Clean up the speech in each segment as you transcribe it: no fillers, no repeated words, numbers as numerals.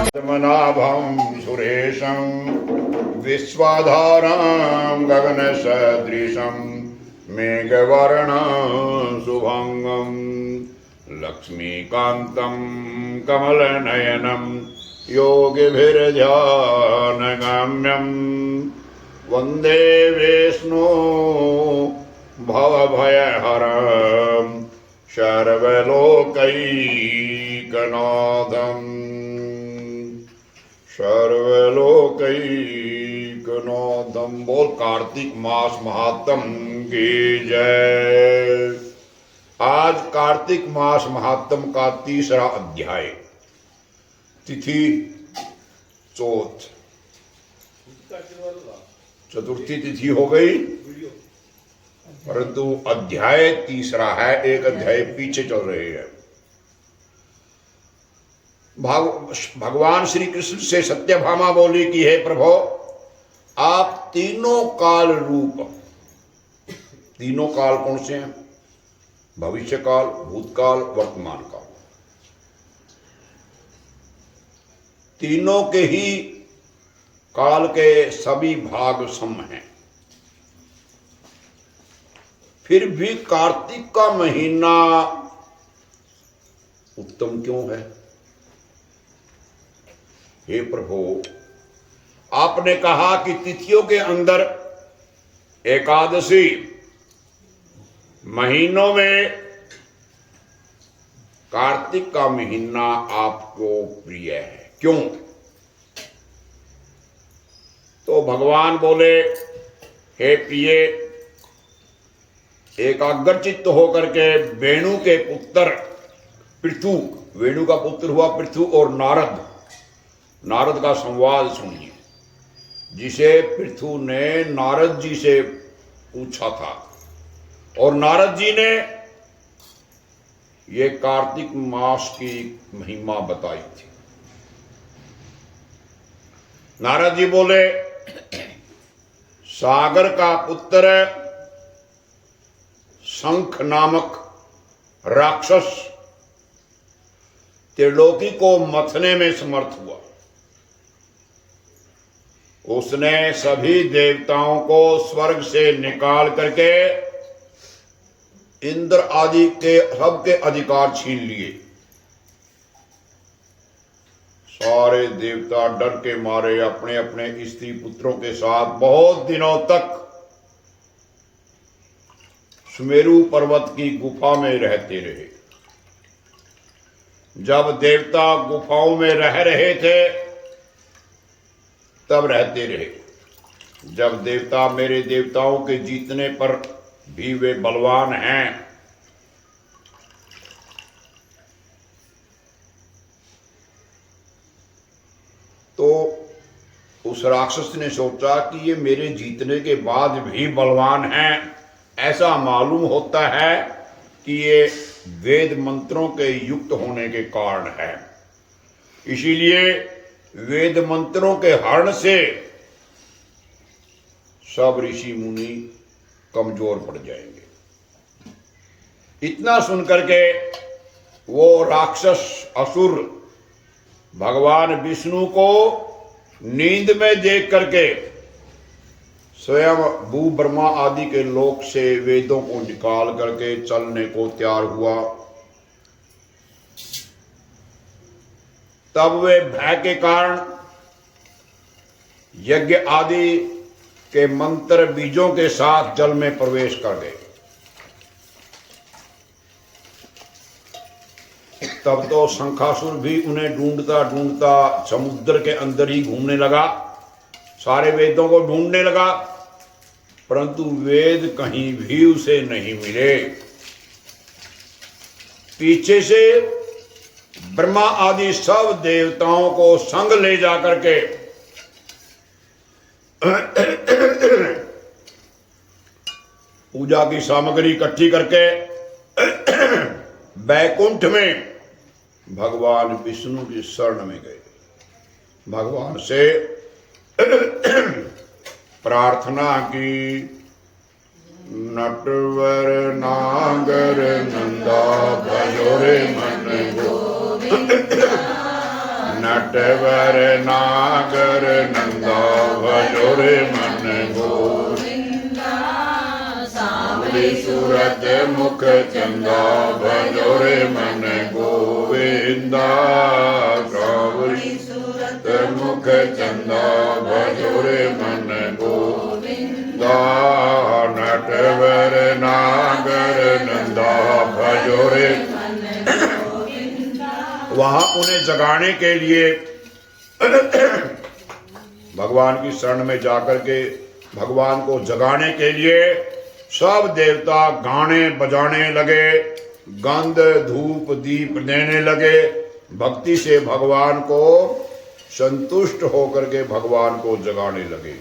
पद्मनाभं सुरेशं विश्वाधारं गगनसदृशं मेघवर्णं शुभंगं लक्ष्मीकान्तं कमलनयनं योगिभिर्ध्यानगम्यं वन्दे विष्णु भवभयहरं सर्वलोकैकनाथम् सर्वलोकैकनाथम्। बोल कार्तिक मास महात्म की जय। आज कार्तिक मास महात्म का तीसरा अध्याय। तिथि चौथ, चतुर्थी तिथि हो गई, परंतु अध्याय तीसरा है। एक अध्याय पीछे चल रहे हैं। भगवान श्री कृष्ण से सत्यभामा बोली कि हे प्रभु, आप तीनों काल रूप, तीनों काल कौन से हैं? भविष्य काल, भूतकाल, वर्तमान काल, तीनों के ही काल के सभी भाग सम हैं। फिर भी कार्तिक का महीना उत्तम क्यों है? हे प्रभु, आपने कहा कि तिथियों के अंदर एकादशी, महीनों में कार्तिक का महीना आपको प्रिय है। क्यों? तो भगवान बोले, हे प्रिय, एकाग्रचित्त होकर के वेणु के पुत्र पृथु, वेणु का पुत्र हुआ पृथु और नारद, नारद का संवाद सुनिए, जिसे पृथु ने नारद जी से पूछा था और नारद जी ने ये कार्तिक मास की महिमा बताई थी। नारद जी बोले, सागर का पुत्र शंख नामक राक्षस त्रिलोकी को मथने में समर्थ हुआ। उसने सभी देवताओं को स्वर्ग से निकाल करके इंद्र आदि के सबके अधिकार छीन लिए। सारे देवता डर के मारे अपने अपने स्त्री पुत्रों के साथ बहुत दिनों तक सुमेरु पर्वत की गुफा में रहते रहे। जब देवता गुफाओं में रह रहे थे तब रहते रहे। जब देवता मेरे देवताओं के जीतने पर भी वे बलवान हैं, तो उस राक्षस ने सोचा कि ये मेरे जीतने के बाद भी बलवान हैं। ऐसा मालूम होता है कि ये वेद मंत्रों के युक्त होने के कारण है। इसीलिए वेद मंत्रों के हरण से सब ऋषि मुनि कमजोर पड़ जाएंगे। इतना सुनकर के वो राक्षस असुर भगवान विष्णु को नींद में देख करके स्वयं भू ब्रह्मा आदि के लोक से वेदों को निकाल करके चलने को तैयार हुआ। तब वे भय के कारण यज्ञ आदि के मंत्र बीजों के साथ जल में प्रवेश कर गए। तब तो शंखासुर भी उन्हें ढूंढता ढूंढता समुद्र के अंदर ही घूमने लगा, सारे वेदों को ढूंढने लगा, परंतु वेद कहीं भी उसे नहीं मिले। पीछे से ब्रह्मा आदि सब देवताओं को संग ले जाकर के पूजा की सामग्री इकट्ठी करके बैकुंठ में भगवान विष्णु की शरण में गए। भगवान से प्रार्थना की नटवर नागर नंदा भजो रे मन गोविंदा। नटवर नागर नंदा भजो रे मन गोविंदा। सांवली सूरत मुख चंदा भजो रे मन गोविंदा। सांवली सूरत मुख चंदा भजो रे मन गोविंदा। नटवर नागर नंदा भजो रे। वहां उन्हें जगाने के लिए भगवान की शरण में जाकर के भगवान को जगाने के लिए सब देवता गाने बजाने लगे, गंध धूप दीप देने लगे, भक्ति से भगवान को संतुष्ट होकर के भगवान को जगाने लगे।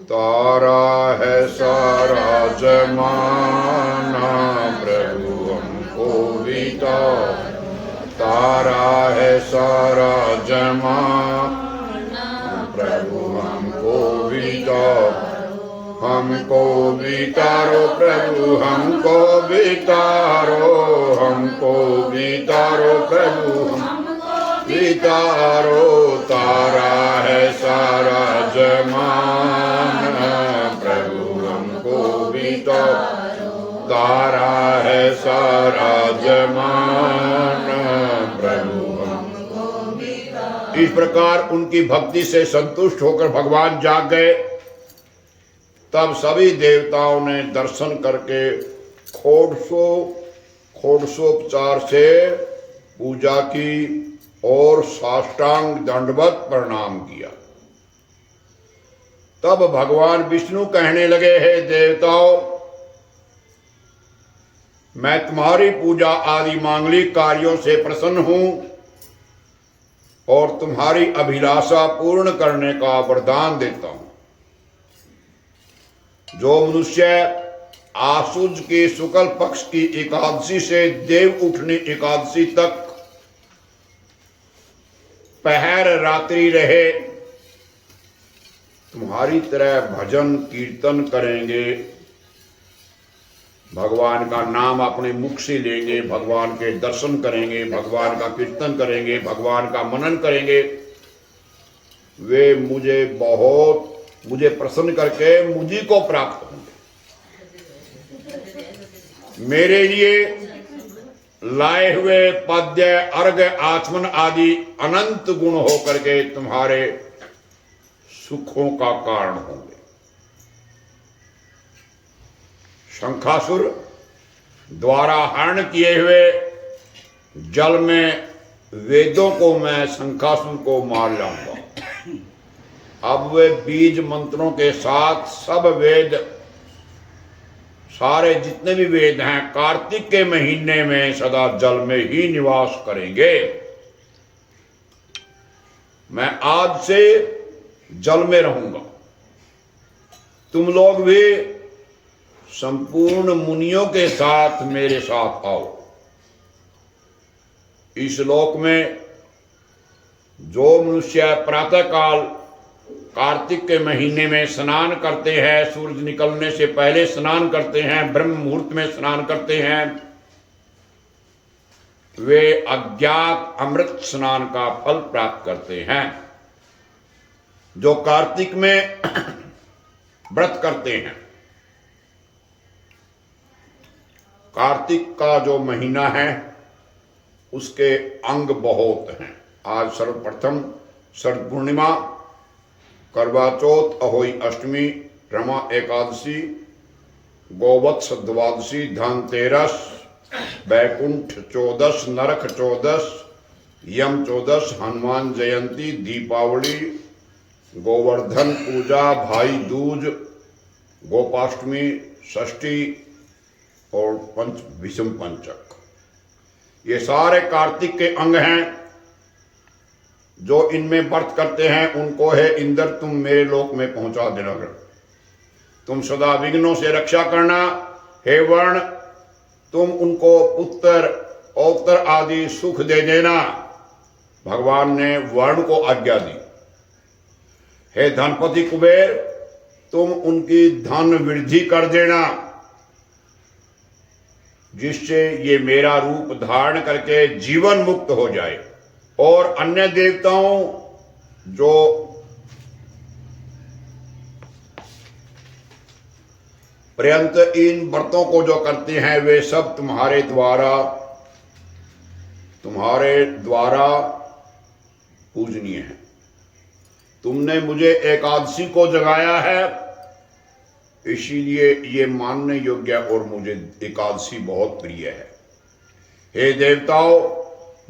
तारा है सारा जमाना प्रभु हमको बीता। तारा है सारा जमाना प्रभु हमको बीता। हमको बितारो प्रभु हमको बितारो। हमको बितारो प्रभु बितारो। तारा है सारा जमाना प्रभु हमको बितारो। तारा है सारा जमाना प्रभु हमको बितारो। इस प्रकार उनकी भक्ति से संतुष्ट होकर भगवान जाग गए। तब सभी देवताओं ने दर्शन करके खोड़सोपचार से पूजा की और साष्टांग दंडवत प्रणाम किया। तब भगवान विष्णु कहने लगे, हे देवताओं, मैं तुम्हारी पूजा आदि मांगलिक कार्यों से प्रसन्न हूं और तुम्हारी अभिलाषा पूर्ण करने का वरदान देता हूं। जो मनुष्य आसुज के शुक्ल पक्ष की एकादशी से देव उठनी एकादशी तक पहर रात्रि रहे, तुम्हारी तरह भजन कीर्तन करेंगे, भगवान का नाम अपने मुख से लेंगे, भगवान के दर्शन करेंगे, भगवान का कीर्तन करेंगे, भगवान का मनन करेंगे, वे मुझे प्रसन्न करके मुझी को प्राप्त होंगे। मेरे लिए लाए हुए पद्य अर्घ आचमन आदि अनंत गुण होकर के तुम्हारे सुखों का कारण होंगे। शंखासुर द्वारा हरण किए हुए जल में वेदों को मैं शंखासुर को मार लाऊंगा। अब वे बीज मंत्रों के साथ सब वेद, सारे जितने भी वेद हैं, कार्तिक के महीने में सदा जल में ही निवास करेंगे। मैं आज से जल में रहूंगा। तुम लोग भी संपूर्ण मुनियों के साथ मेरे साथ आओ। इस लोक में जो मनुष्य प्रातः काल कार्तिक के महीने में स्नान करते हैं, सूरज निकलने से पहले स्नान करते हैं, ब्रह्म मुहूर्त में स्नान करते हैं, वे अज्ञात अमृत स्नान का फल प्राप्त करते हैं। जो कार्तिक में व्रत करते हैं, कार्तिक का जो महीना है उसके अंग बहुत हैं। आज सर्वप्रथम शरद पूर्णिमा, करवा चौथ, अहोई अष्टमी, रमा एकादशी, गोवत्स द्वादशी, धनतेरस, बैकुंठ चौदस, नरक चौदस, यम चौदस, हनुमान जयंती, दीपावली, गोवर्धन पूजा, भाई दूज, गोपाष्टमी, षष्ठी और विषम पंचक, ये सारे कार्तिक के अंग हैं। जो इनमें व्रत करते हैं उनको है इंद्र तुम मेरे लोक में पहुंचा देना, तुम सदा विघ्नों से रक्षा करना। हे वर्ण, तुम उनको पुत्र औतर आदि सुख दे देना। भगवान ने वर्ण को आज्ञा दी। हे धनपति कुबेर, तुम उनकी धन वृद्धि कर देना, जिससे ये मेरा रूप धारण करके जीवन मुक्त हो जाए। और अन्य देवताओं जो पर्यंत इन व्रतों को जो करते हैं वे सब तुम्हारे द्वारा पूजनीय है। तुमने मुझे एकादशी को जगाया है, इसीलिए ये मानने योग्य और मुझे एकादशी बहुत प्रिय है। हे देवताओं,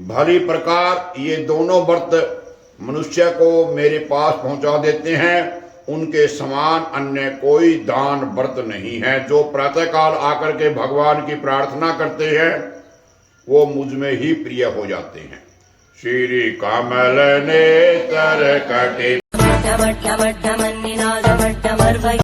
भली प्रकार ये दोनों व्रत मनुष्य को मेरे पास पहुंचा देते हैं। उनके समान अन्य कोई दान व्रत नहीं है। जो प्रातःकाल आकर के भगवान की प्रार्थना करते हैं वो मुझ में ही प्रिय हो जाते हैं। श्री कमल नेत्र कटे